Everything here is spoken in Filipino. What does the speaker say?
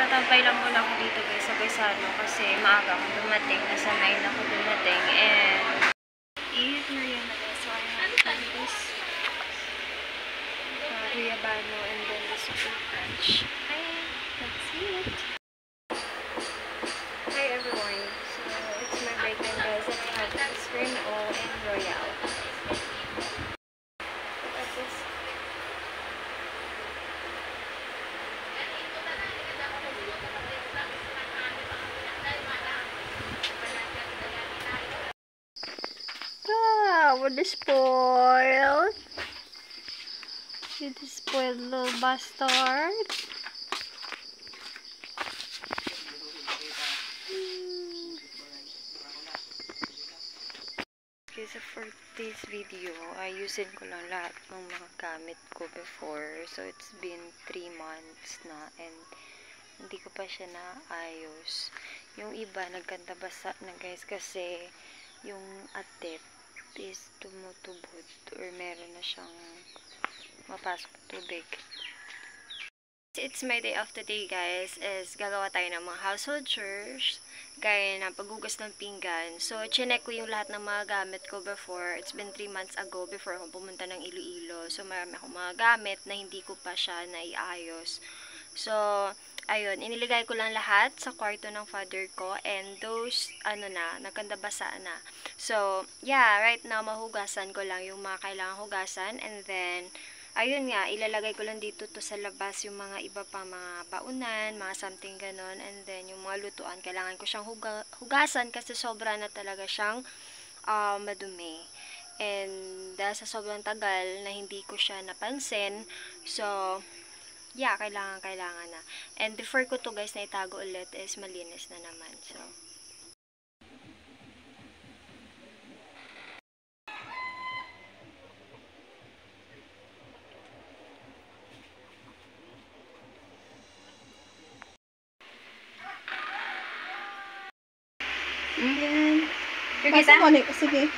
Tatambay lang muna ako dito guys sa Gaisano kasi maaga ako dumating. Nasa 9 ako dumating and eat na yun na guys. So I have this Riabano and then the Super Crunch. Hi! Let's eat! Hi everyone! So it's my break time guys and I have ice cream all and Royale. Look at this. What is spoiled? You the spoiled little bastard. Okay, so for this video, ayusin ko lang lahat ng mga gamit ko before. So it's been 3 months na and hindi ko pa siya naayos. Yung iba nagkanta basa na guys kasi yung atip is tumutubod or meron na siyang mapasok tubig. It's my day of the day guys is gagawa tayo ng mga household chores gaya ng paghugas ng pinggan. So chinek ko yung lahat ng mga gamit ko before. It's been 3 months ago before ako pumunta ng Iloilo. So marami akong mga gamit na hindi ko pa siya naiayos. So ayun, iniligay ko lang lahat sa kwarto ng father ko and those, nagkandabasa na. So, yeah, right now, mahugasan ko lang yung mga kailangang hugasan and then, ayun nga, ilalagay ko lang dito to sa labas yung mga iba pang mga baunan, mga something ganon and then yung mga lutuan, kailangan ko siyang hugasan kasi sobra na talaga siyang madumi. And dahil sa sobrang tagal na hindi ko siya napansin, so, yeah, kailangan na. And before ko to guys na itago ulit is malinis na naman. So, Yan. Kita? Sige.